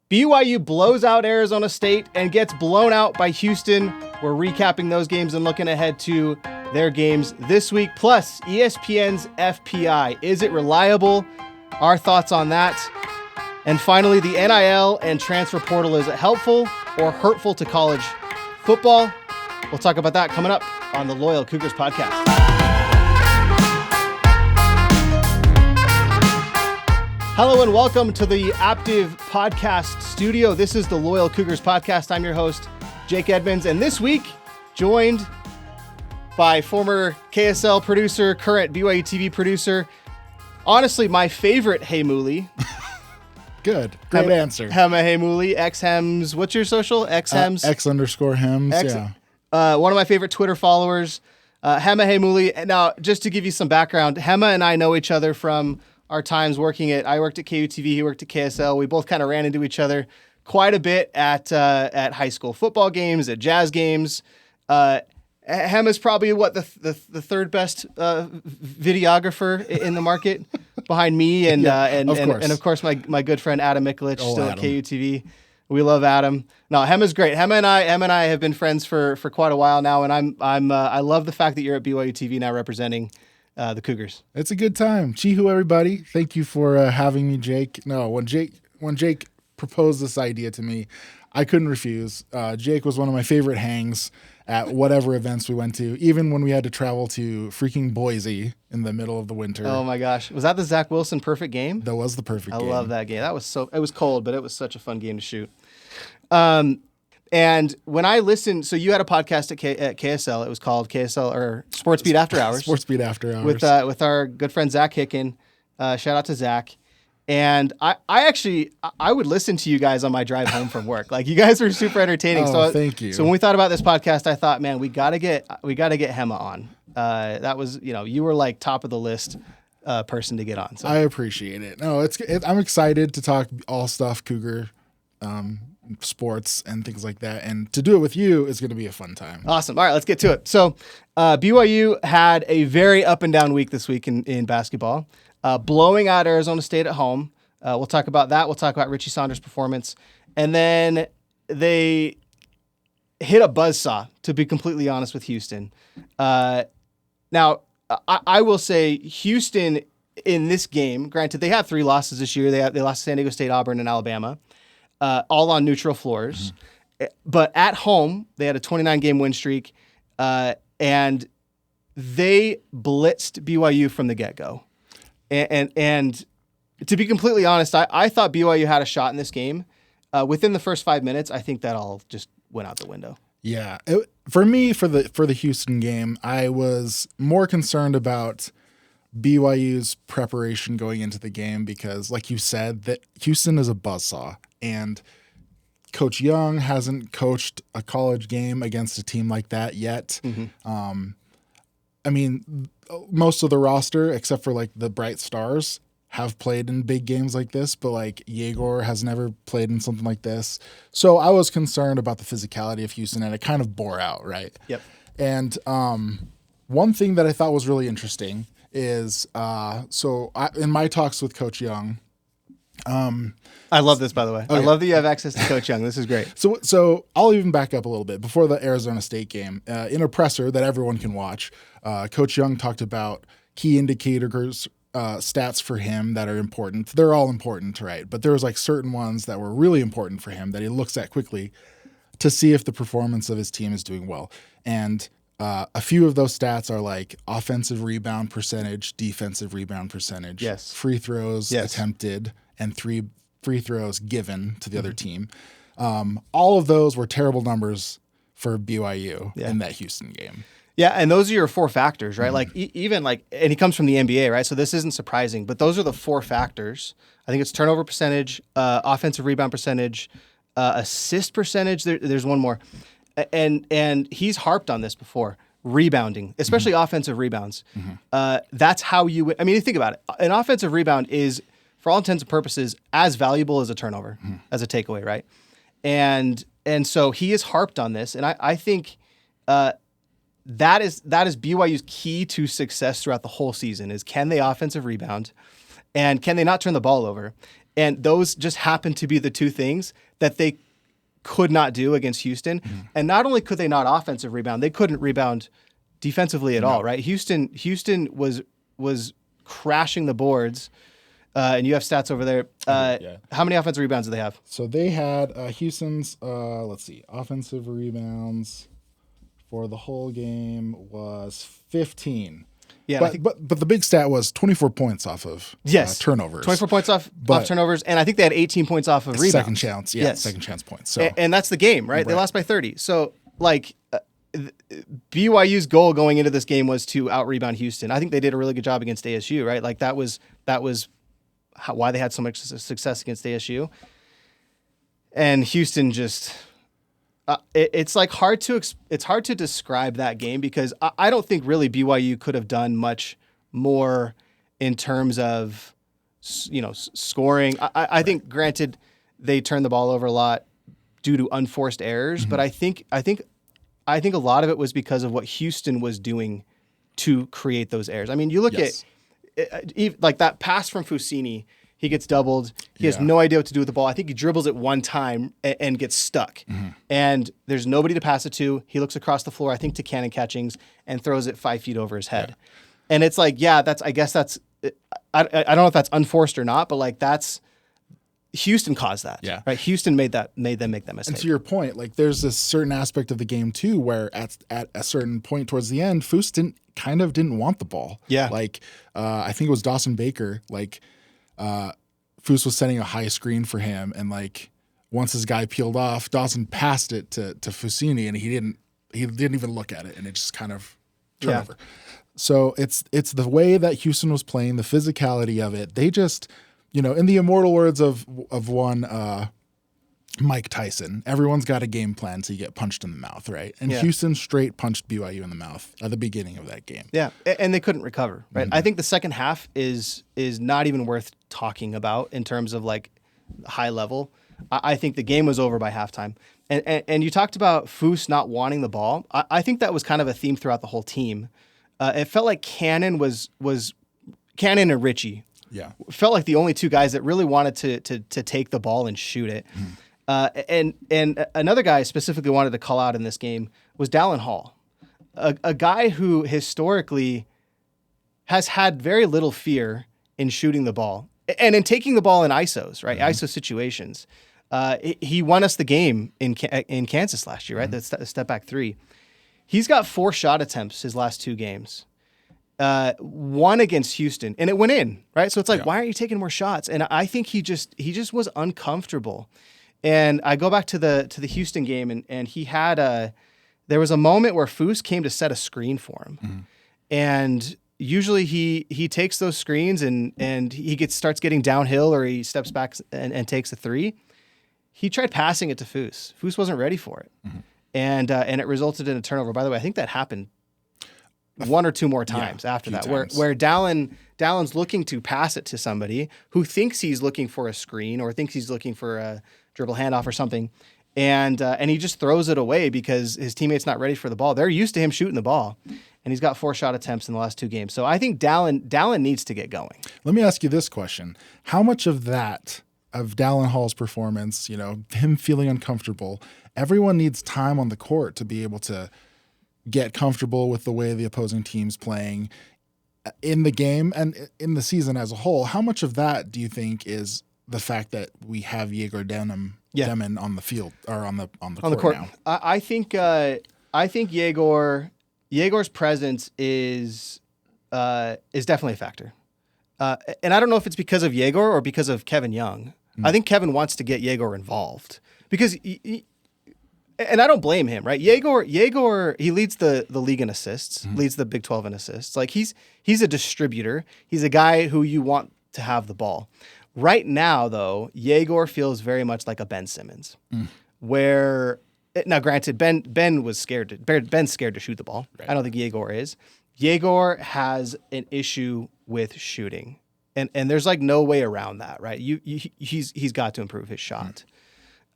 BYU blows out Arizona State and gets blown out by Houston. We're recapping those games and looking ahead to their games this week. Plus, ESPN's FPI. Is it reliable? Our thoughts on that. And finally, the NIL and transfer portal. Is it helpful or hurtful to college football? We'll talk about that coming up on the Loyal Cougars podcast. Hello and welcome to the Aptive Podcast Studio. This is the Loyal Cougars podcast. I'm your host, Jake Edmonds, and this week joined by former KSL producer, current BYU TV producer, honestly my favorite Heimuli. Good. Great answer. Hema Heimuli, X-Hems. What's your social? X-Hems? X_Hems, yeah. One of my favorite Twitter followers, Hema Heimuli. Now, just to give you some background, Hema and I know each other from our times I worked at KUTV, he worked at KSL. We both kind of ran into each other quite a bit at high school football games, at jazz games. Hema's probably the third best videographer in the market behind me and of course my good friend Adam Mikulich, still at KUTV. We love Adam. No, Hema's great. Hema and I have been friends for quite a while now, and I love the fact that you're at BYU TV now representing the Cougars. It's a good time. Chihu, everybody. Thank you for having me, Jake. No, when Jake proposed this idea to me, I couldn't refuse. Jake was one of my favorite hangs at whatever events we went to, even when we had to travel to freaking Boise in the middle of the winter. Oh my gosh. Was that the Zach Wilson perfect game? That was the perfect game. I love that game. It was cold, but it was such a fun game to shoot. And when I listened, so you had a podcast at KSL. It was called KSL or Sports Beat After Hours. Sports Beat After Hours. With our good friend Zach Hicken. Shout out to Zach. And I would listen to you guys on my drive home from work. Like, you guys are super entertaining. Thank you. So when we thought about this podcast, I thought, man, we gotta get Hema on. That was, you were like top of the list person to get on. So I appreciate it. No, I'm excited to talk all stuff Cougar, sports and things like that, and to do it with you is going to be a fun time. Awesome. All right, let's get to it. So BYU had a very up and down week this week in basketball, blowing out Arizona State at home. We'll talk about that. We'll talk about Richie Saunders' performance, and then they hit a buzzsaw, to be completely honest, with Houston. Now I will say Houston in this game, granted they have 3 losses this year. They lost to San Diego State, Auburn, and Alabama. All on neutral floors. Mm-hmm. But at home, they had a 29-game win streak, and they blitzed BYU from the get-go. And to be completely honest, I thought BYU had a shot in this game. Within the first 5 minutes, I think that all just went out the window. Yeah. For me, for the Houston game, I was more concerned about BYU's preparation going into the game because, like you said, that Houston is a buzzsaw. And Coach Young hasn't coached a college game against a team like that yet. Mm-hmm. I mean, most of the roster, except for like the bright stars, have played in big games like this, but like Yegor has never played in something like this. So I was concerned about the physicality of Houston, and it kind of bore out, right? Yep. And one thing that I thought was really interesting is in my talks with Coach Young, I love this, by the way. Okay. I love that you have access to Coach Young. This is great. So I'll even back up a little bit. Before the Arizona State game, in a presser that everyone can watch, Coach Young talked about key indicators, stats for him that are important. They're all important, right? But there was like certain ones that were really important for him that he looks at quickly to see if the performance of his team is doing well. And a few of those stats are like offensive rebound percentage, defensive rebound percentage, yes, free throws attempted, and 3 free throws given to the other team. All of those were terrible numbers for BYU in that Houston game. Yeah, and those are your 4 factors, right? Mm-hmm. Like even like, and he comes from the NBA, right? So this isn't surprising, but those are the 4 factors. I think it's turnover percentage, offensive rebound percentage, assist percentage. There's one more, and he's harped on this before. Rebounding, especially offensive rebounds. Mm-hmm. That's how you. I mean, you think about it. An offensive rebound is, for all intents and purposes, as valuable as a turnover, as a takeaway, right? And so he is harped on this, and I think that is BYU's key to success throughout the whole season is, can they offensive rebound, and can they not turn the ball over? And those just happen to be the two things that they could not do against Houston. And not only could they not offensive rebound, they couldn't rebound defensively at all, right? Houston was crashing the boards. And you have stats over there. How many offensive rebounds do they have? So they had Houston's, offensive rebounds for the whole game was 15. Yeah, but the big stat was 24 points off of turnovers. 24 points off turnovers, and I think they had 18 points off of rebounds. Second chance, second chance points. So and that's the game, right? They lost by 30. So BYU's goal going into this game was to out rebound Houston. I think they did a really good job against ASU, right? Like that was why they had so much success against ASU. And Houston just. It's hard to describe that game because I don't think really BYU could have done much more in terms of scoring. I think granted they turned the ball over a lot due to unforced errors, but I think a lot of it was because of what Houston was doing to create those errors. I mean, you look at like that pass from Fusini. He gets doubled. He has no idea what to do with the ball. I think he dribbles it one time and gets stuck. And there's nobody to pass it to. He looks across the floor, I think to Cannon Catchings, and throws it 5 feet over his head. And it's like, I don't know if that's unforced or not, but like that's Houston caused that. Yeah. Right. Houston made them make that mistake. And to your point, like there's this certain aspect of the game too, where at a certain point towards the end, Foose didn't want the ball. Yeah. Like I think it was Dawson Baker, Foose was setting a high screen for him, and like once his guy peeled off, Dawson passed it to Fusini, and he didn't even look at it, and it just kind of turnover. So it's the way that Houston was playing, the physicality of it. They just, in the immortal words of one Mike Tyson, everyone's got a game plan so you get punched in the mouth, right? And Houston straight punched BYU in the mouth at the beginning of that game. Yeah, and they couldn't recover, right? I think the second half is not even worth talking about in terms of like high level. I think the game was over by halftime. And you talked about Foose not wanting the ball. I think that was kind of a theme throughout the whole team. It felt like Cannon and Richie felt like the only two guys that really wanted to take the ball and shoot it. And another guy I specifically wanted to call out in this game was Dallin Hall, a guy who historically has had very little fear in shooting the ball and in taking the ball in ISOs, right? ISO situations. He won us the game in Kansas last year, right? The step back three. He's got 4 shot attempts his last 2 games. One against Houston, and it went in, right? So it's like, why aren't you taking more shots? And I think he just was uncomfortable. And I go back to the Houston game, and he had there was a moment where Foose came to set a screen for him, and usually he takes those screens and he starts getting downhill, or he steps back and takes a 3. He tried passing it to Foose. Foose wasn't ready for it, and it resulted in a turnover. By the way, I think that happened 1 or 2 more times after that, where Dallin's looking to pass it to somebody who thinks he's looking for a screen or thinks he's looking for a dribble handoff or something, and he just throws it away because his teammate's not ready for the ball. They're used to him shooting the ball, and he's got 4 shot attempts in the last 2 games. So I think Dallin needs to get going. Let me ask you this question: how much of Dallin Hall's performance, him feeling uncomfortable, everyone needs time on the court to be able to get comfortable with the way the opposing team's playing in the game and in the season as a whole? How much of that do you think is the fact that we have Yegor Demon on the field or on the court now? I think Yegor's presence is definitely a factor. And I don't know if it's because of Yegor or because of Kevin Young. I think Kevin wants to get Yegor involved because and I don't blame him, right? Yegor, he leads the league in assists, leads the Big 12 in assists. Like he's a distributor. He's a guy who you want to have the ball. Right now, though, Yegor feels very much like a Ben Simmons, where now, granted, Ben's scared to shoot the ball. Right. I don't think Yegor is. Yegor has an issue with shooting, and there's like no way around that, right? He's got to improve his shot.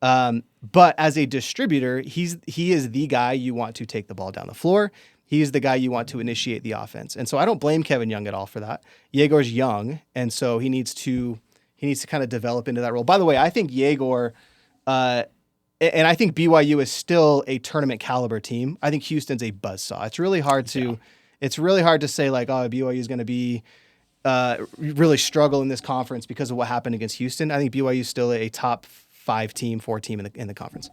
But as a distributor, he is the guy you want to take the ball down the floor. He is the guy you want to initiate the offense. And so I don't blame Kevin Young at all for that. Yegor's young, and so he needs to He needs to kind of develop into that role. By the way, I think Yegor, and I think BYU is still a tournament caliber team. I think Houston's a buzzsaw. It's really hard to say like, oh, BYU is going to be really struggle in this conference because of what happened against Houston. I think BYU is still a top 4 team in the conference.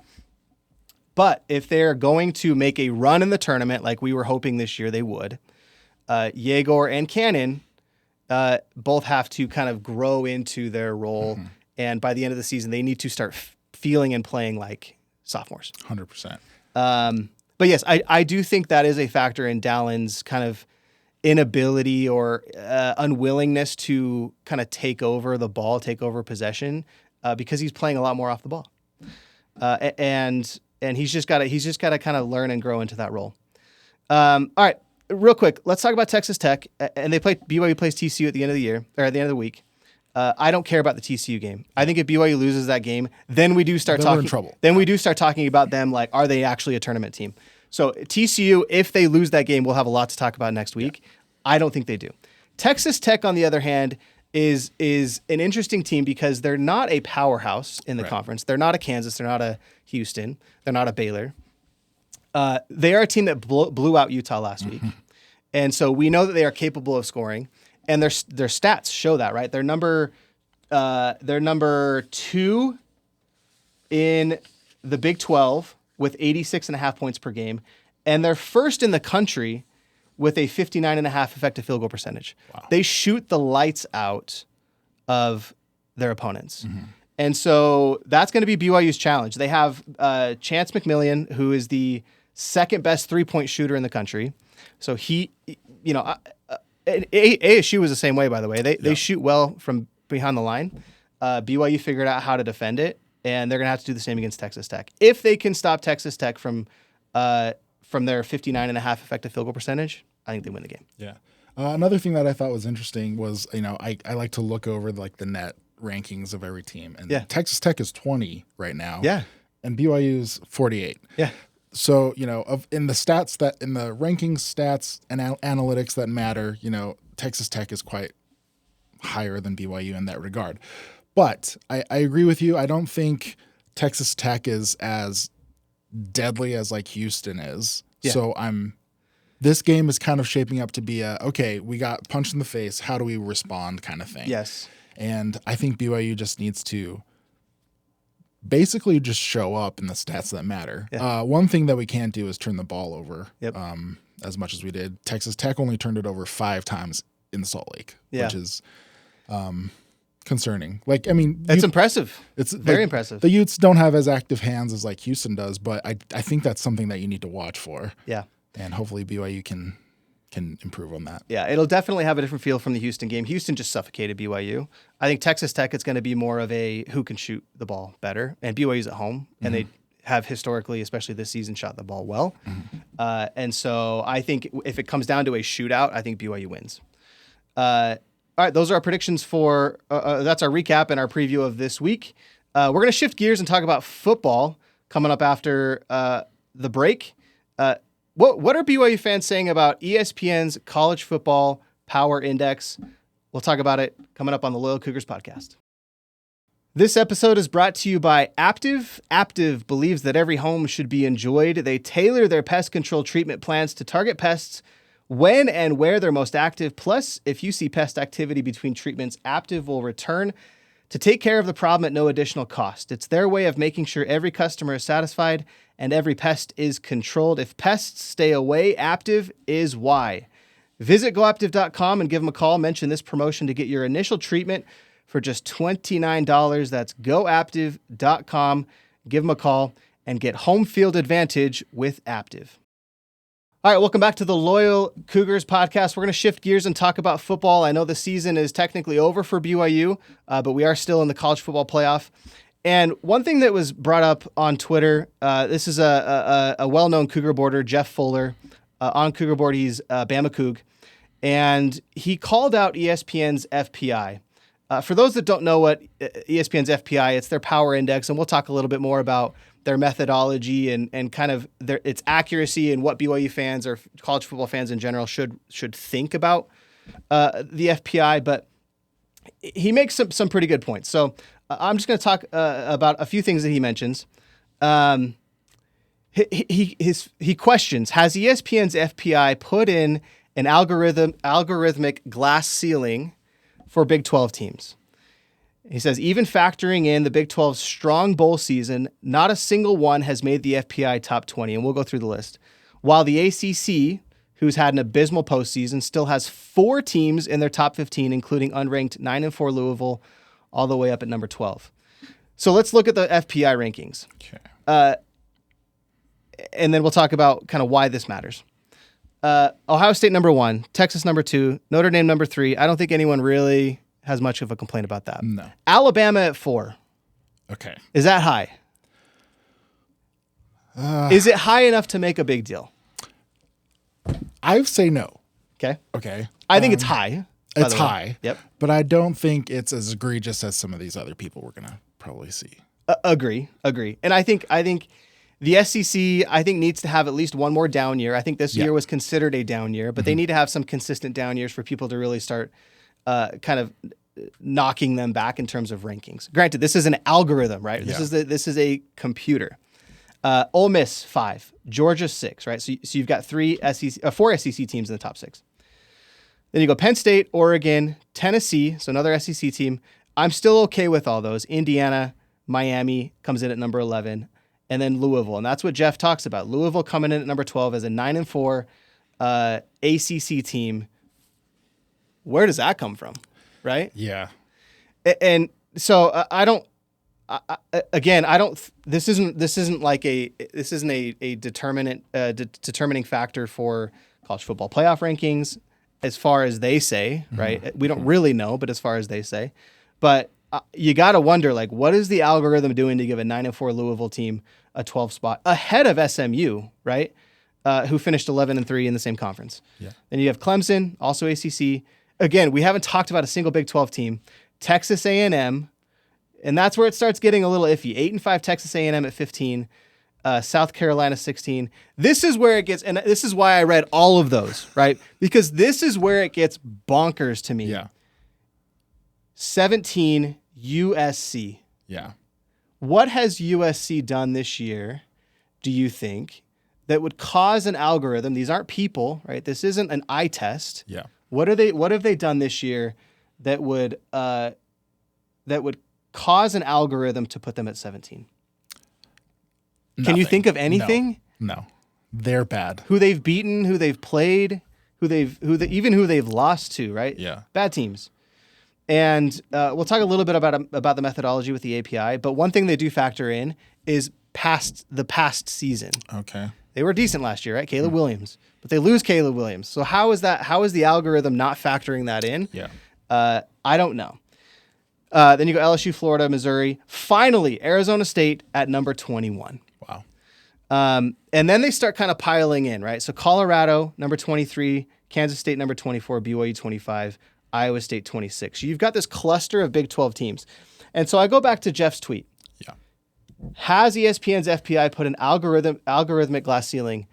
But if they're going to make a run in the tournament like we were hoping this year they would, Yegor and Cannon both have to kind of grow into their role. Mm-hmm. And by the end of the season, they need to start feeling and playing like sophomores. 100%. But yes, I do think that is a factor in Dallin's kind of inability or unwillingness to kind of take over the ball, take over possession, because he's playing a lot more off the ball. And he's just got to kind of learn and grow into that role. All right. Real quick, let's talk about Texas Tech. And BYU plays TCU at the end of the year, or at the end of the week. I don't care about the TCU game. I think if BYU loses that game, then we do start talking. We're in trouble. Then we do start talking about them like, are they actually a tournament team? So TCU, if they lose that game, we'll have a lot to talk about next week. Yeah. I don't think they do. Texas Tech, on the other hand, is an interesting team because they're not a powerhouse in the conference. They're not a Kansas. They're not a Houston. They're not a Baylor. They are a team that blew out Utah last week. And so we know that they are capable of scoring. And their stats show that, right? They're number 2 in the Big 12 with 86.5 points per game. And they're first in the country with a 59.5 effective field goal percentage. Wow. They shoot the lights out of their opponents. Mm-hmm. And so that's going to be BYU's challenge. They have Chance McMillian, who is the second best three-point shooter in the country. So he, ASU was the same way, by the way. They shoot well from behind the line. BYU figured out how to defend it, and they're going to have to do the same against Texas Tech. If they can stop Texas Tech from their 59.5 effective field goal percentage, I think they win the game. Yeah. Another thing that I thought was interesting was, I like to look over like the net rankings of every team, and Texas Tech is 20 right now. Yeah. And BYU's 48. Yeah. So, in the rankings, stats, and analytics that matter, Texas Tech is quite higher than BYU in that regard. But I agree with you. I don't think Texas Tech is as deadly as like Houston is. Yeah. So this game is kind of shaping up to be okay, we got punched in the face. How do we respond kind of thing? Yes. And I think BYU just needs to basically just show up in the stats that matter. Yeah. One thing that we can't do is turn the ball over as much as we did. Texas Tech only turned it over 5 times in Salt Lake, which is concerning. It's impressive. It's very impressive. The Utes don't have as active hands as like Houston does, but I think that's something that you need to watch for. Yeah. And hopefully BYU can improve on that. Yeah, it'll definitely have a different feel from the Houston game. Houston just suffocated BYU. I think Texas Tech is going to be more of a who can shoot the ball better. And BYU's at home, and they have historically, especially this season, shot the ball well. Mm-hmm. And so I think if it comes down to a shootout, I think BYU wins. All right, those are our predictions for that's our recap and our preview of this week. We're going to shift gears and talk about football coming up after the break. What are BYU fans saying about ESPN's College Football Power Index? We'll talk about it coming up on the Loyal Cougars podcast. This episode is brought to you by Aptiv. Aptiv believes that every home should be enjoyed. They tailor their pest control treatment plans to target pests when and where they're most active. Plus, if you see pest activity between treatments, Aptiv will return to take care of the problem at no additional cost. It's their way of making sure every customer is satisfied and every pest is controlled. If pests stay away, Aptiv is why. Visit goaptiv.com and give them a call. Mention this promotion to get your initial treatment for just $29. That's goaptiv.com. Give them a call and get home field advantage with Aptiv. All right, welcome back to the Loyal Cougars podcast. We're going to shift gears and talk about football. I know the season is technically over for BYU, but we are still in the college football playoff. And one thing that was brought up on Twitter, this is a well-known Cougar boarder, Jeff Fuller. On Cougar Board, he's Bama Coug. And he called out ESPN's FPI. For those that don't know what ESPN's FPI, it's their power index, and we'll talk a little bit more about their methodology and kind of its accuracy and what BYU fans or college football fans in general should think about the FPI. But he makes some pretty good points. So I'm just going to talk about a few things that he mentions. He questions, has ESPN's FPI put in an algorithmic glass ceiling for Big 12 teams? He says, even factoring in the Big 12's strong bowl season, not a single one has made the FPI top 20, and we'll go through the list. While the ACC, who's had an abysmal postseason, still has 4 teams in their top 15, including unranked 9-4 Louisville, all the way up at number 12. So let's look at the FPI rankings. Okay. And then we'll talk about kind of why this matters. Ohio State number 1, Texas number 2, Notre Dame number 3. I don't think anyone really has much of a complaint about that. No. Alabama at 4. Okay. Is that high? Is it high enough to make a big deal? I say no. Okay. Okay. I think it's high. It's high. Yep. But I don't think it's as egregious as some of these other people we're going to probably see. Agree. And I think the SEC, I think, needs to have at least one more down year. I think this year was considered a down year, but they need to have some consistent down years for people to really start kind of knocking them back in terms of rankings. Granted, this is an algorithm, right? Yeah. This is a computer. Ole Miss 5, Georgia 6, right? So you've got 4 SEC teams in the top 6. Then you go Penn State, Oregon, Tennessee, so another SEC team. I'm still okay with all those. Indiana, Miami comes in at number 11, and then Louisville. And that's what Jeff talks about. Louisville coming in at number 12 as a 9-4 ACC team. Where does that come from, right? Yeah. And so I don't. This isn't a determining factor for college football playoff rankings, as far as they say, right? We don't really know, but as far as they say, but you got to wonder, like, what is the algorithm doing to give a 9-4 Louisville team a 12 spot ahead of SMU, right? Who finished 11-3 in the same conference. Yeah. Then you have Clemson, also ACC. Again, we haven't talked about a single Big 12 team. Texas A&M. And that's where it starts getting a little iffy. 8-5 Texas A&M at 15, South Carolina 16. This is where it gets, and this is why I read all of those, right? Because this is where it gets bonkers to me. Yeah. 17 USC. Yeah. What has USC done this year, do you think, that would cause an algorithm? These aren't people, right? This isn't an eye test. Yeah. What have they done this year that would cause an algorithm to put them at 17? Can you think of anything? No. They're bad. Who they've beaten, who they've played, who they've lost to, right? Yeah. Bad teams. And we'll talk a little bit about the methodology with the API, but one thing they do factor in is the past season. Okay. They were decent last year, right? Caleb Williams. But they lose Caleb Williams. So how is the algorithm not factoring that in? Yeah. I don't know. Then you go LSU, Florida, Missouri. Finally, Arizona State at number 21. Wow. And then they start kind of piling in, right? So Colorado, number 23, Kansas State, number 24, BYU 25, Iowa State 26. So you've got this cluster of Big 12 teams. And so I go back to Jeff's tweet. Yeah. Has ESPN's FPI put an algorithmic glass ceiling?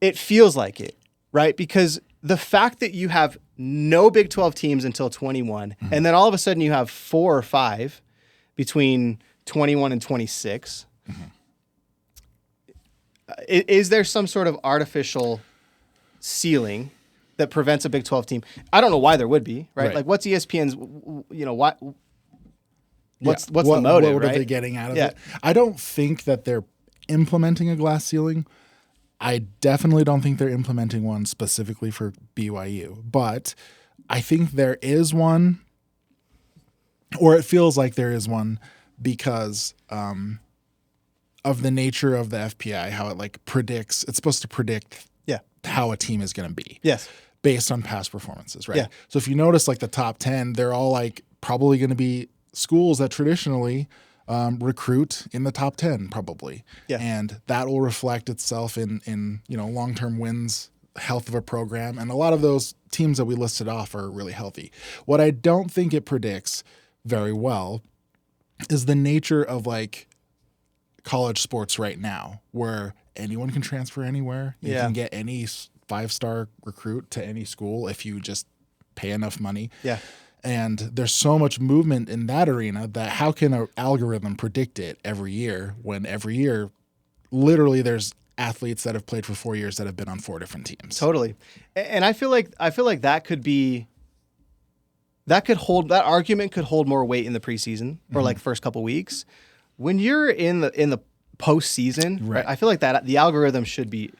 It feels like it, right? Because the fact that you have no Big 12 teams until 21, and then all of a sudden you have 4 or 5 between 21 and 26. Is there some sort of artificial ceiling that prevents a Big 12 team? I don't know why there would be, right? Like, what's ESPN's, what's the motive, what right? are they getting out of it? I don't think that they're implementing a glass ceiling. I definitely don't think they're implementing one specifically for BYU, but I think there is one, or it feels like there is one, because of the nature of the FPI, how it predicts. It's supposed to predict how a team is going to be. Yes. Based on past performances, right? Yeah. So if you notice the top 10, they're all probably going to be schools that traditionally recruit in the top 10 probably. Yeah. And that will reflect itself in long-term wins, health of a program. And a lot of those teams that we listed off are really healthy. What I don't think it predicts very well is the nature of college sports right now, where anyone can transfer anywhere. You can get any 5-star recruit to any school if you just pay enough money. Yeah. And there's so much movement in that arena that how can an algorithm predict it every year when every year literally there's athletes that have played for 4 years that have been on 4 different teams. Totally. And I feel like that argument could hold more weight in the preseason or like first couple weeks. When you're in the postseason, right? I feel like that the algorithm should be,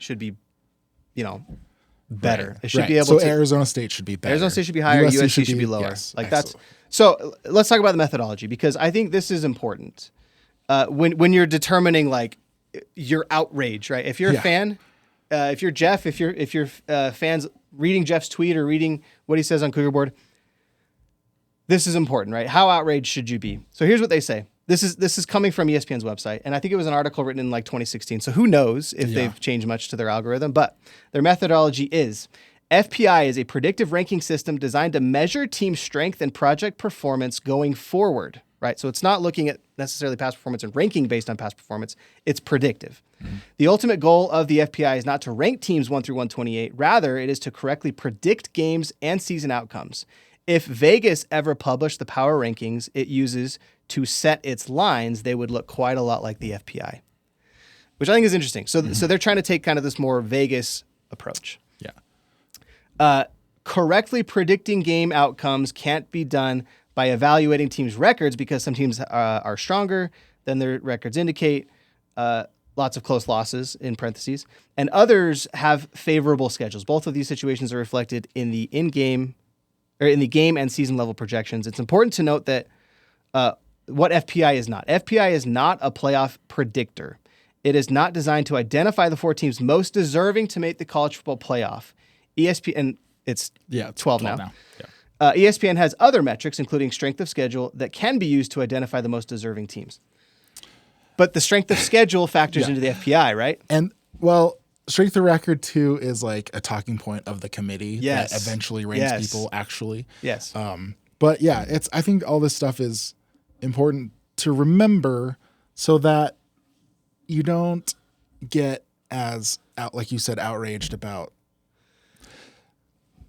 better. It should be able to. So Arizona State should be better. Arizona State should be higher. USC should be lower. Yes, like that's. So let's talk about the methodology because I think this is important. When you're determining like your outrage, right? If you're a fan, if you're Jeff, if you're fans reading Jeff's tweet or reading what he says on Cougar Board, this is important, right? How outraged should you be? So here's what they say. This is coming from ESPN's website, and I think it was an article written in like 2016. So who knows if they've changed much to their algorithm? But their methodology is FPI is a predictive ranking system designed to measure team strength and project performance going forward, right? So it's not looking at necessarily past performance and ranking based on past performance. It's predictive. The ultimate goal of the FPI is not to rank teams 1 through 128. Rather, it is to correctly predict games and season outcomes. If Vegas ever published the power rankings it uses to set its lines, they would look quite a lot like the FPI, which I think is interesting. So they're trying to take kind of this more Vegas approach. Yeah. Correctly predicting game outcomes can't be done by evaluating teams' records because some teams are stronger than their records indicate. Lots of close losses in parentheses, and others have favorable schedules. Both of these situations are reflected in the game and season level projections. It's important to note that what FPI is not. FPI is not a playoff predictor. It is not designed to identify the 4 teams most deserving to make the college football playoff. ESPN, it's 12 now. Yeah. ESPN has other metrics, including strength of schedule, that can be used to identify the most deserving teams. But the strength of schedule factors into the FPI, right? And, strength of record, too, is like a talking point of the committee that eventually ranks people, actually. Yes. But, I think all this stuff is important to remember so that you don't get as, like you said, outraged about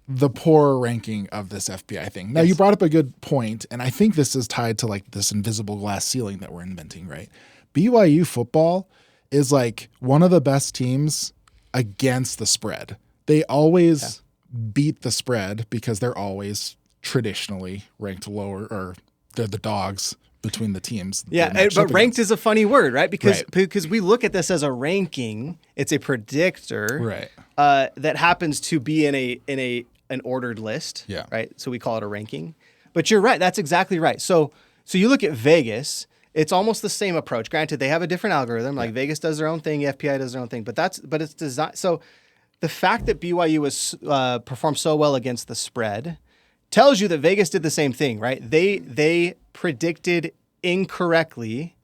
the poor ranking of this FPI thing. Now, you brought up a good point, and I think this is tied to like this invisible glass ceiling that we're inventing, right? BYU football is like one of the best teams against the spread. They always beat the spread because they're always traditionally ranked lower, or they're the dogs between the teams. Yeah, but ranked is a funny word, right? Because we look at this as a ranking. It's a predictor, that happens to be in an ordered list, right? So we call it a ranking. But you're right. That's exactly right. So you look at Vegas. It's almost the same approach. Granted, they have a different algorithm. Like Vegas does their own thing, FPI does their own thing. But it's designed. So the fact that BYU was performed so well against the spread tells you that Vegas did the same thing, right? They predicted incorrectly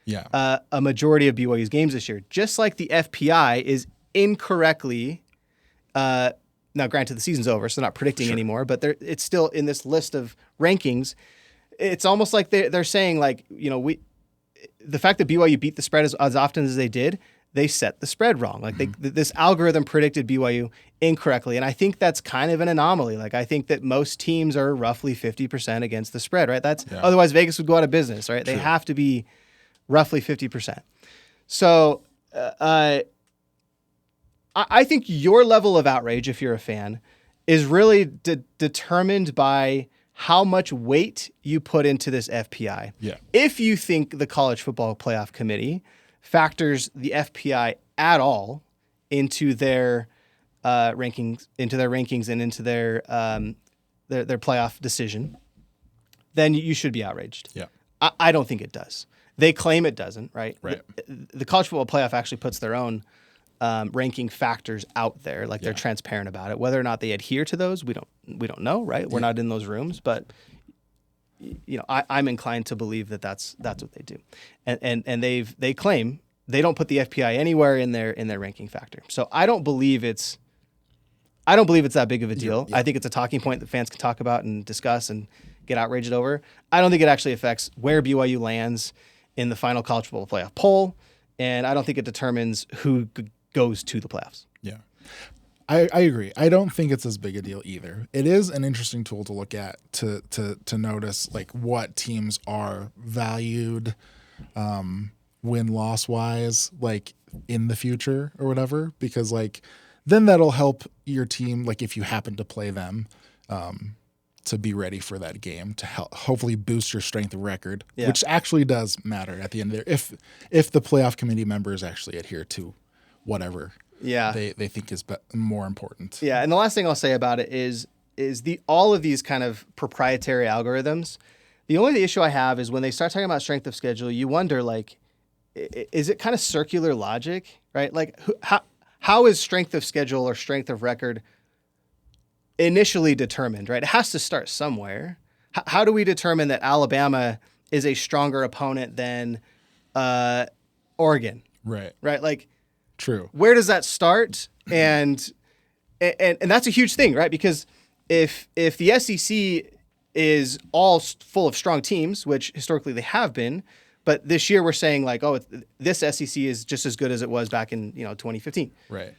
a majority of BYU's games this year, just like the FPI is incorrectly. Now, granted, the season's over, so they're not predicting anymore. But it's still in this list of rankings. It's almost like they're saying, like, the fact that BYU beat the spread as often as they did, they set the spread wrong. Like this algorithm predicted BYU incorrectly. And I think that's kind of an anomaly. Like, I think that most teams are roughly 50% against the spread, right? Otherwise Vegas would go out of business, right? True. They have to be roughly 50%. So I think your level of outrage, if you're a fan, is really determined by how much weight you put into this FPI. Yeah. If you think the College Football Playoff Committee factors the FPI at all into their rankings, and into their playoff decision, then you should be outraged. Yeah. I don't think it does. They claim it doesn't, right? Right. The College Football Playoff actually puts their own ranking factors out there, like they're transparent about it. Whether or not they adhere to those, we don't know, right? We're not in those rooms, but I'm inclined to believe that that's what they do, and they claim they don't put the FPI anywhere in their ranking factor. So I don't believe it's that big of a deal. I think it's a talking point that fans can talk about and discuss and get outraged over. I don't think it actually affects where BYU lands in the final college football playoff poll, and I don't think it determines who goes to the playoffs. Yeah. I agree. I don't think it's as big a deal either. It is an interesting tool to look at to notice like what teams are valued win-loss wise, like in the future or whatever, because like then that'll help your team, like if you happen to play them, to be ready for that game, to hopefully boost your strength of record, which actually does matter at the end there. If the playoff committee members actually adhere to whatever they think is more important. Yeah, and the last thing I'll say about it is all of these kind of proprietary algorithms. The only issue I have is when they start talking about strength of schedule, you wonder, like, is it kind of circular logic, right? Like, how is strength of schedule or strength of record initially determined, right? It has to start somewhere. How do we determine that Alabama is a stronger opponent than Oregon? Right. Right. Like, true. Where does that start? And that's a huge thing, right? Because if the SEC is all full of strong teams, which historically they have been, but this year we're saying like, oh, this SEC is just as good as it was back in 2015. Right.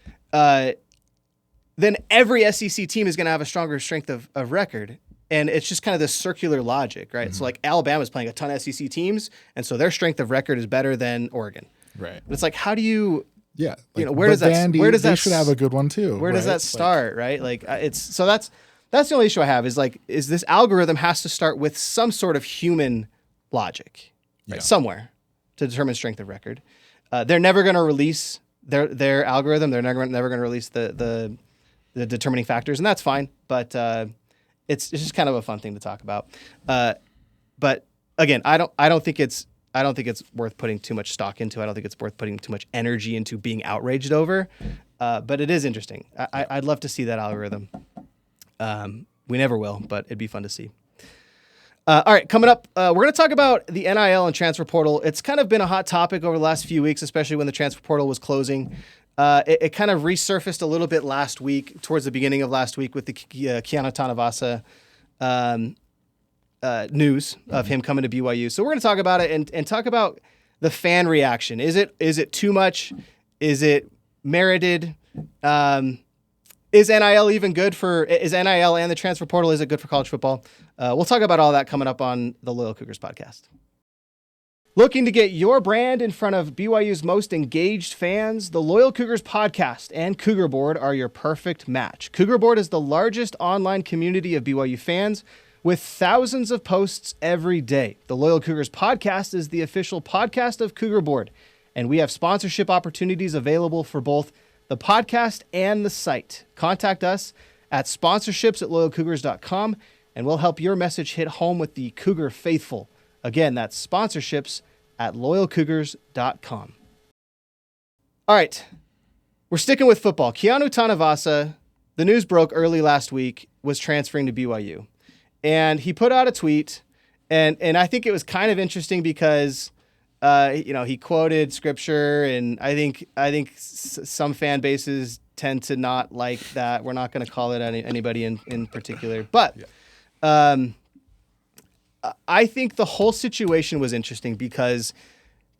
Then every SEC team is going to have a stronger strength of record. And it's just kind of this circular logic, right? Mm-hmm. So like Alabama's playing a ton of SEC teams, and so their strength of record is better than Oregon. Right. But it's like, how do you, like, where does that they should have a good one too. Where does that start, right? Like that's the only issue I have is like, is this algorithm has to start with some sort of human logic, right? Somewhere to determine strength of record. They're never going to release their algorithm. They're never going to release the determining factors, and that's fine. But it's just kind of a fun thing to talk about. But again, I don't think it's worth putting too much stock into. I don't think it's worth putting too much energy into being outraged over. But it is interesting. I'd love to see that algorithm. We never will, but it'd be fun to see. All right, coming up, we're going to talk about the NIL and transfer portal. It's kind of been a hot topic over the last few weeks, especially when the transfer portal was closing. It kind of resurfaced a little bit last week, towards the beginning of last week, with the Keanu Tanavasa news of him coming to BYU. So we're going to talk about it and talk about the fan reaction. Is it too much? Is it merited? Is NIL even good is NIL and the transfer portal, is it good for college football? We'll talk about all that coming up on the Loyal Cougars podcast. Looking to get your brand in front of BYU's most engaged fans? The Loyal Cougars podcast and Cougar Board are your perfect match. Cougar Board is the largest online community of BYU fans with thousands of posts every day. The Loyal Cougars podcast is the official podcast of Cougar Board, and we have sponsorship opportunities available for both the podcast and the site. Contact us at sponsorships@loyalcougars.com, and we'll help your message hit home with the Cougar faithful. Again, that's sponsorships@loyalcougars.com. All right, we're sticking with football. Keanu Tanavasa, the news broke early last week, was transferring to BYU. And he put out a tweet, and I think it was kind of interesting because he quoted scripture, and I think some fan bases tend to not like that. We're not going to call it anybody in particular, but I think the whole situation was interesting because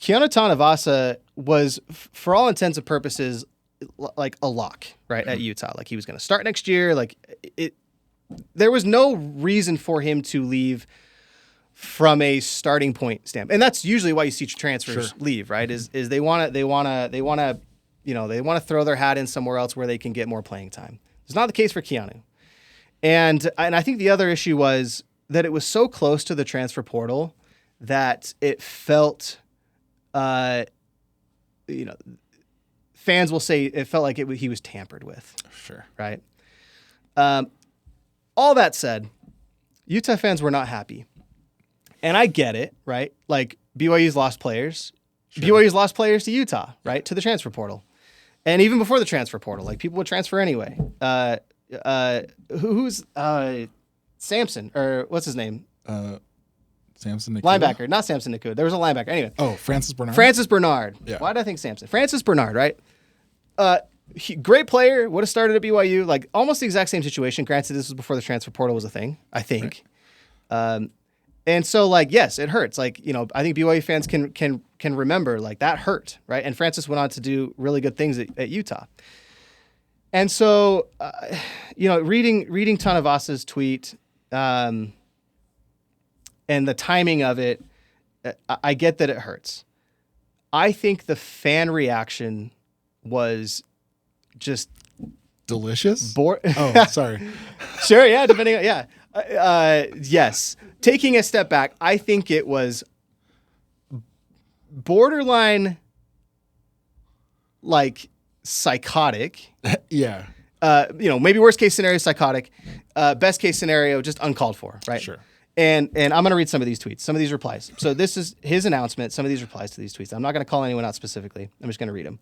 Keanu Tanavasa was, for all intents and purposes, like a lock, right, at Utah. Like he was going to start next year. Like there was no reason for him to leave from a starting point stamp, and that's usually why you see transfers leave, right? Is they want to throw their hat in somewhere else where they can get more playing time. It's not the case for Keanu, and I think the other issue was that it was so close to the transfer portal that it felt, fans will say it felt like he was tampered with. Sure, right. All that said, Utah fans were not happy. And I get it, right? Like BYU's lost players. Sure. BYU's lost players to Utah, right? To the transfer portal. And even before the transfer portal, like people would transfer anyway. Who's Samson, or what's his name? Samson Nakuda? Linebacker, not Samson Nakuda. There was a linebacker. Anyway. Oh, Francis Bernard? Francis Bernard. Yeah. Why did I think Samson? Francis Bernard, right? Great player, would have started at BYU, like almost the exact same situation. Granted, this was before the transfer portal was a thing, I think. Right. And so, like, yes, it hurts. Like, I think BYU fans can remember, like, that hurt, right? And Francis went on to do really good things at Utah. And so, reading Tanavasa's tweet and the timing of it, I get that it hurts. I think the fan reaction was just delicious. Oh, sorry. Sure, yeah, depending on, yeah. Yes. Taking a step back, I think it was borderline like psychotic. Yeah. Maybe worst case scenario, psychotic. Best case scenario, just uncalled for, right? Sure. And I'm going to read some of these tweets, some of these replies. So this is his announcement, some of these replies to these tweets. I'm not going to call anyone out specifically. I'm just going to read them.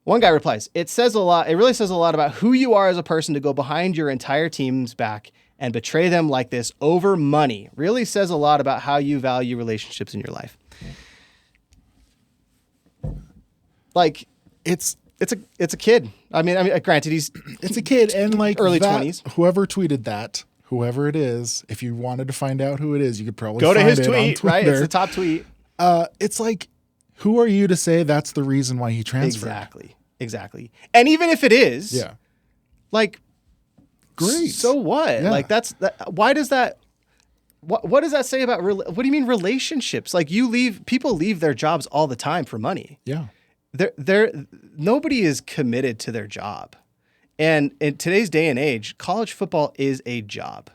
One guy replies, it says a lot. It really says a lot about who you are as a person to go behind your entire team's back and betray them like this over money. Really says a lot about how you value relationships in your life. Like it's a kid. I mean, granted, it's a kid and like early 20s. Whoever tweeted that, whoever it is, if you wanted to find out who it is, you could probably go to find his it tweet, on right? Twitter. It's the top tweet. It's like, who are you to say that's the reason why he transferred? Exactly. And even if it is, yeah, like, great. So what? Yeah. Like why does that? What does that say about? What do you mean relationships? Like people leave their jobs all the time for money. Yeah. Nobody is committed to their job. And in today's day and age, college football is a job.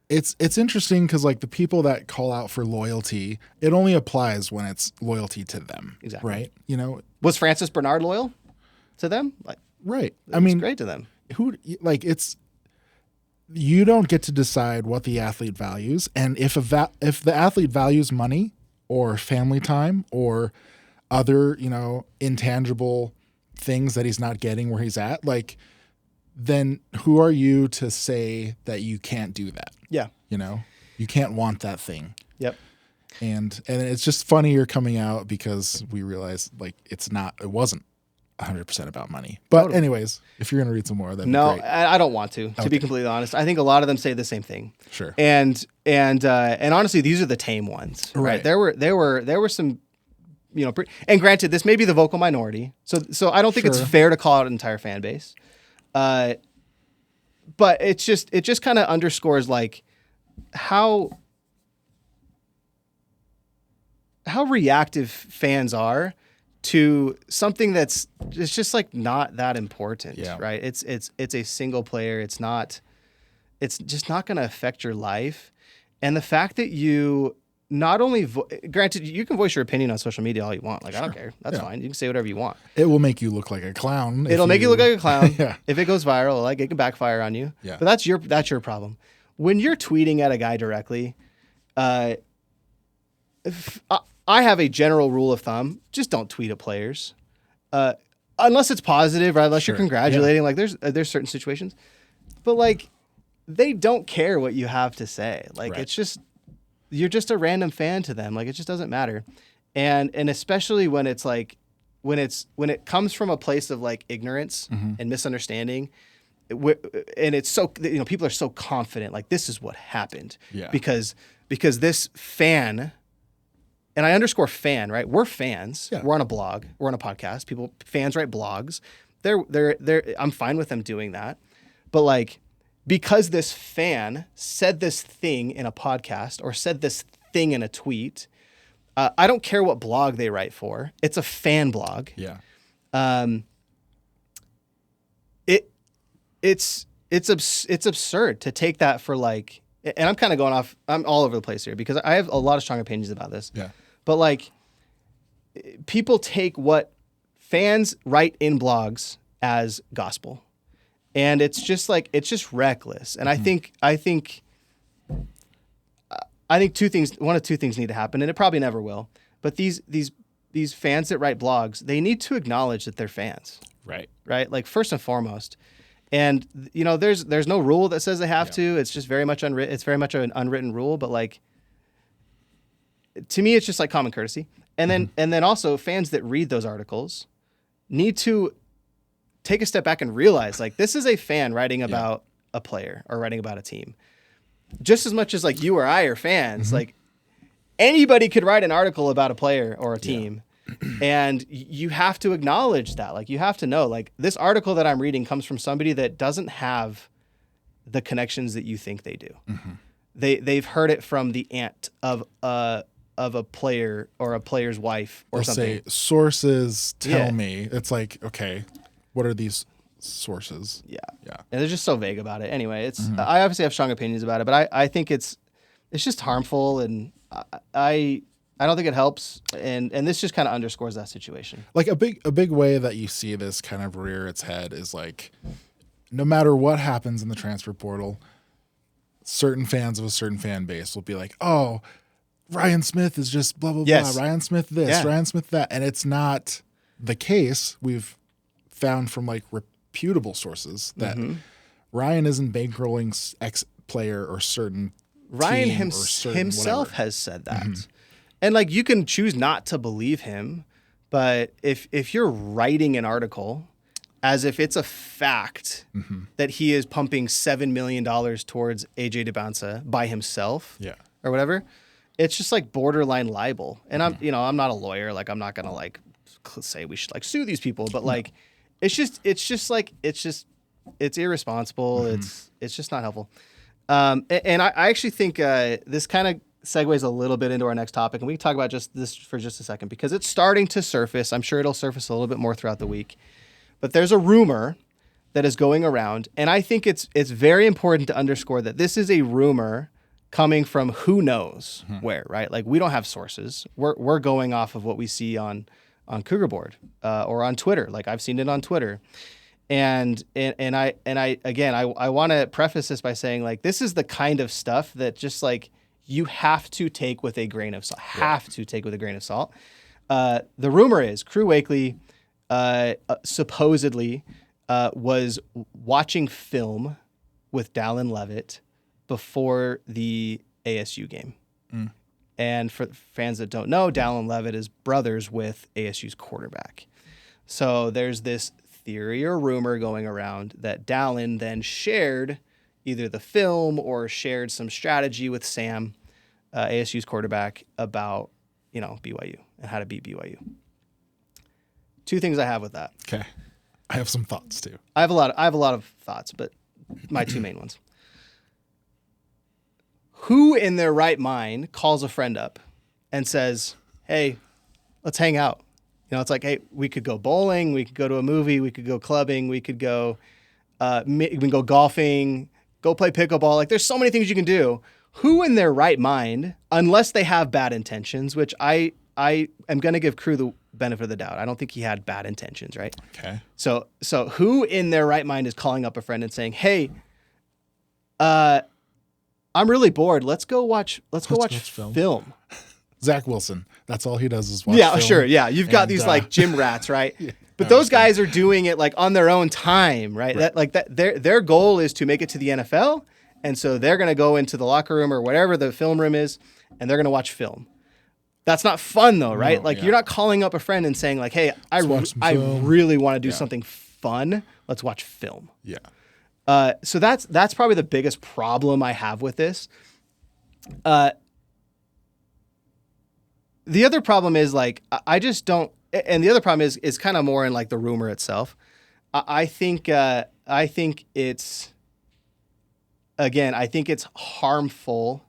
It's interesting because like the people that call out for loyalty, it only applies when it's loyalty to them. Exactly. Right. Was Francis Bernard loyal to them? Like, right. I mean, great to them. You don't get to decide what the athlete values. And if the athlete values money or family time or other, intangible things that he's not getting where he's at, like, then who are you to say that you can't do that? Yeah. You can't want that thing. Yep. And it's just funny you're coming out because we realize like it wasn't 100% about money. But totally. Anyways, if you're going to read some more, that'd be great. I don't want to be completely honest. I think a lot of them say the same thing. Sure. And honestly, these are the tame ones, right? There were some, and granted, this may be the vocal minority. So I don't think it's fair to call out an entire fan base. But it just kind of underscores like how reactive fans are to something it's just like not that important, right? It's a single player. It's just not going to affect your life. And the fact that you not only, granted, you can voice your opinion on social media all you want. Like, I don't care. That's fine. You can say whatever you want. It will make you look like a clown. It'll make you look like a clown. If it goes viral, like it can backfire on you. Yeah. But that's your problem. When you're tweeting at a guy directly, I have a general rule of thumb: just don't tweet at players, unless it's positive, right? Unless you're congratulating. Yeah. Like there's certain situations, but like they don't care what you have to say. Like it's just you're just a random fan to them. Like it just doesn't matter, and especially when it's like when it comes from a place of like ignorance and misunderstanding. And it's so people are so confident like this is what happened because this fan. And I underscore fan, right? We're fans. Yeah. We're on a blog. We're on a podcast. Fans write blogs. I'm fine with them doing that. But like, because this fan said this thing in a podcast or said this thing in a tweet, I don't care what blog they write for. It's a fan blog. Yeah. It's absurd to take that for like, and I'm kind of going off, I'm all over the place here because I have a lot of strong opinions about this. Yeah. But like, people take what fans write in blogs as gospel, and it's just reckless. And I think one of two things need to happen, and it probably never will. But these fans that write blogs, they need to acknowledge that they're fans. Right. Right. Like first and foremost. And there's no rule that says they have to. It's just very much unwritten. It's very much an unwritten rule. But like, to me, it's just like common courtesy. And then also fans that read those articles need to take a step back and realize like this is a fan writing about a player or writing about a team. Just as much as like you or I are fans, like anybody could write an article about a player or a team. And you have to acknowledge that. Like, you have to know, like, this article that I'm reading comes from somebody that doesn't have the connections that you think they do. Mm-hmm. They've heard it from the aunt of a player or a player's wife or They'll something. say, sources tell me. It's like, okay, what are these sources? Yeah. Yeah. And they're just so vague about it. Anyway, it's I obviously have strong opinions about it, but I think it's just harmful, and I don't think it helps, and this just kind of underscores that situation. Like a big way that you see this kind of rear its head is like, no matter what happens in the transfer portal, certain fans of a certain fan base will be like, oh, Ryan Smith is just blah, blah, Yes. blah. Ryan Smith this, Ryan Smith that. And it's not the case. We've found from like reputable sources that Ryan isn't bankrolling X player or certain Ryan team or certain himself whatever. has said that. And like, you can choose not to believe him, but if you're writing an article as if it's a fact that he is pumping $7 million towards AJ DeBounce by himself or whatever, it's just like borderline libel. And I'm not a lawyer. Like, I'm not going to like say we should like sue these people, but like, it's irresponsible. It's just not helpful. And I actually think this kind of segues a little bit into our next topic, and we can talk about just this for just a second because it's starting to surface. I'm sure it'll surface a little bit more throughout the week. But there's a rumor that is going around, and I think it's very important to underscore that this is a rumor coming from who knows where, right? Like, we don't have sources. We're going off of what we see on Cougar Board or on Twitter. Like, I've seen it on Twitter. And I want to preface this by saying, like, this is the kind of stuff that just like you have to take with a grain of salt. The rumor is Crew Wakely supposedly was watching film with Dallin Levitt before the ASU game. And for fans that don't know, Dallin Levitt is brothers with ASU's quarterback. So there's this theory or rumor going around that Dallin then shared either the film or shared some strategy with Sam, ASU's quarterback, about, BYU and how to beat BYU. Two things I have with that. Okay. I have some thoughts too. I have a lot of thoughts, but my two main ones. Who in their right mind calls a friend up and says, "Hey, let's hang out"? It's like, hey, we could go bowling, we could go to a movie, we could go clubbing, we could go, we can go golfing, go play pickleball. Like, there's so many things you can do. Who in their right mind, unless they have bad intentions, which I am going to give Crew the benefit of the doubt. I don't think he had bad intentions, right? Okay. So who in their right mind is calling up a friend and saying, "Hey, I'm really bored. Let's go watch film." Zach Wilson. That's all he does is watch film. Sure. Yeah. You've got these like gym rats, right? But those guys are doing it like on their own time, right? Their goal is to make it to the NFL. And so they're going to go into the locker room or whatever the film room is, and they're going to watch film. That's not fun though, right? No, You're not calling up a friend and saying like, "Hey, I really want to do something fun. Let's watch film." Yeah. So that's probably the biggest problem I have with this. The other problem is like, I just don't, and the other problem is kind of more in like the rumor itself. I think it's harmful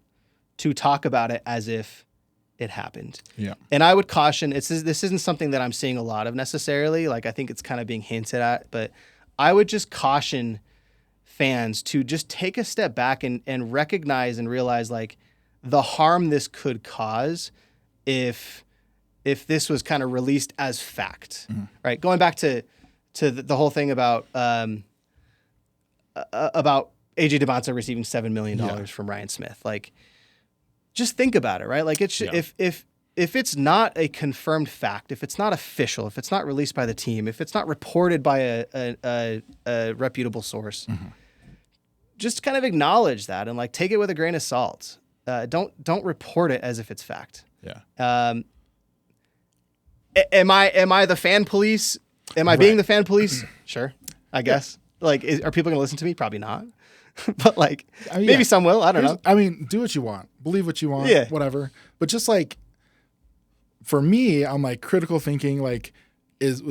to talk about it as if it happened. Yeah. And I would caution, this isn't something that I'm seeing a lot of necessarily. Like, I think it's kind of being hinted at, but I would just caution fans to just take a step back and recognize and realize like the harm this could cause if this was kind of released as fact, right? Going back to the whole thing about AJ DeBounce receiving $7 million from Ryan Smith. Like, just think about it, right? Like, if it's not a confirmed fact, if it's not official, if it's not released by the team, if it's not reported by a reputable source, just kind of acknowledge that and like take it with a grain of salt. Don't report it as if it's fact. Yeah. Am I the fan police? Am I being the fan police? Sure, I guess. Like, are people going to listen to me? Probably not. But like, maybe some will. I don't know. I mean, do what you want, believe what you want, whatever. But just like, for me, I'm like critical thinking. Like, is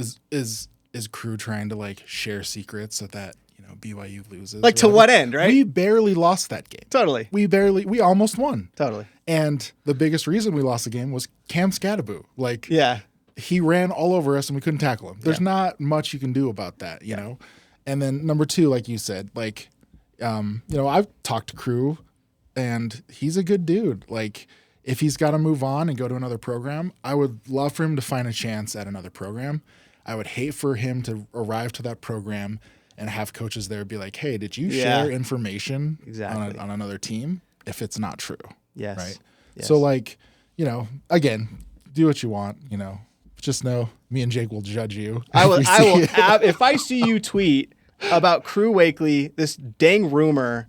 Crew trying to like share secrets so that BYU loses? Like, to what end, right? We barely lost that game. Totally. We almost won. Totally. And the biggest reason we lost the game was Cam Scadaboo. Like, yeah, he ran all over us and we couldn't tackle him. There's not much you can do about that, you know? And then number 2, like you said, like, I've talked to Crew and he's a good dude. Like, if he's got to move on and go to another program, I would love for him to find a chance at another program. I would hate for him to arrive to that program and have coaches there be like, hey, did you share information on another team if it's not true? Yes. Right? Yes. So, like, again, do what you want, Just know me and Jake will judge you. I will if I see you tweet about Crew Wakely, this dang rumor,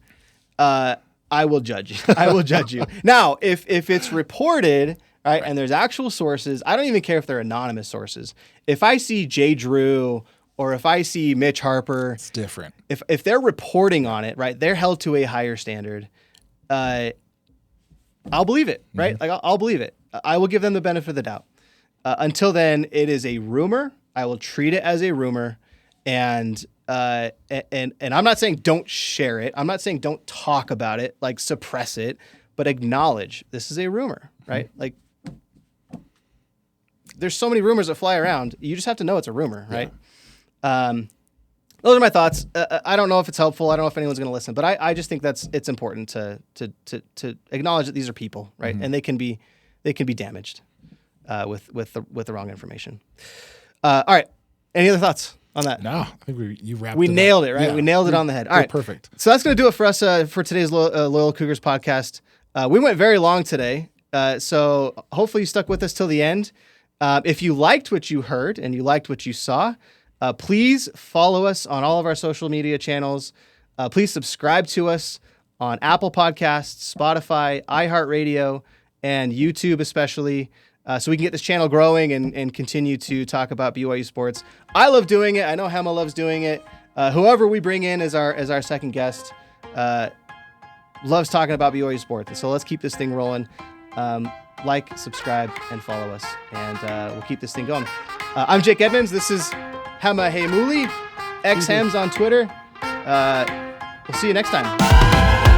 I will judge you. I will judge you. Now, if it's reported, right, and there's actual sources, I don't even care if they're anonymous sources. If I see Jay Drew or if I see Mitch Harper, it's different. If they're reporting on it, right, they're held to a higher standard. I'll believe it, right? Mm-hmm. Like I'll believe it. I will give them the benefit of the doubt. Until then, it is a rumor. I will treat it as a rumor, and I'm not saying don't share it. I'm not saying don't talk about it, like suppress it, but acknowledge this is a rumor, right? Mm-hmm. Like, there's so many rumors that fly around. You just have to know it's a rumor, right? Those are my thoughts. I don't know if it's helpful. I don't know if anyone's going to listen, but I just think it's important to acknowledge that these are people, right? Mm-hmm. And they can be damaged with the wrong information. All right. Any other thoughts on that? No, I think you wrapped. We it nailed up. it, right? Yeah. We nailed it on the head. All right, perfect. So that's going to do it for us for today's Loyal Cougars podcast. We went very long today, so hopefully you stuck with us till the end. If you liked what you heard and you liked what you saw, please follow us on all of our social media channels. Please subscribe to us on Apple Podcasts, Spotify, iHeartRadio, and YouTube especially, so we can get this channel growing and continue to talk about BYU sports. I love doing it. I know Hema loves doing it. Whoever we bring in as our second guest loves talking about BYU sports. And so let's keep this thing rolling. Like, subscribe, and follow us, and we'll keep this thing going. I'm Jake Edmonds. This is Hema Heimuli, X-Hems on Twitter. We'll see you next time.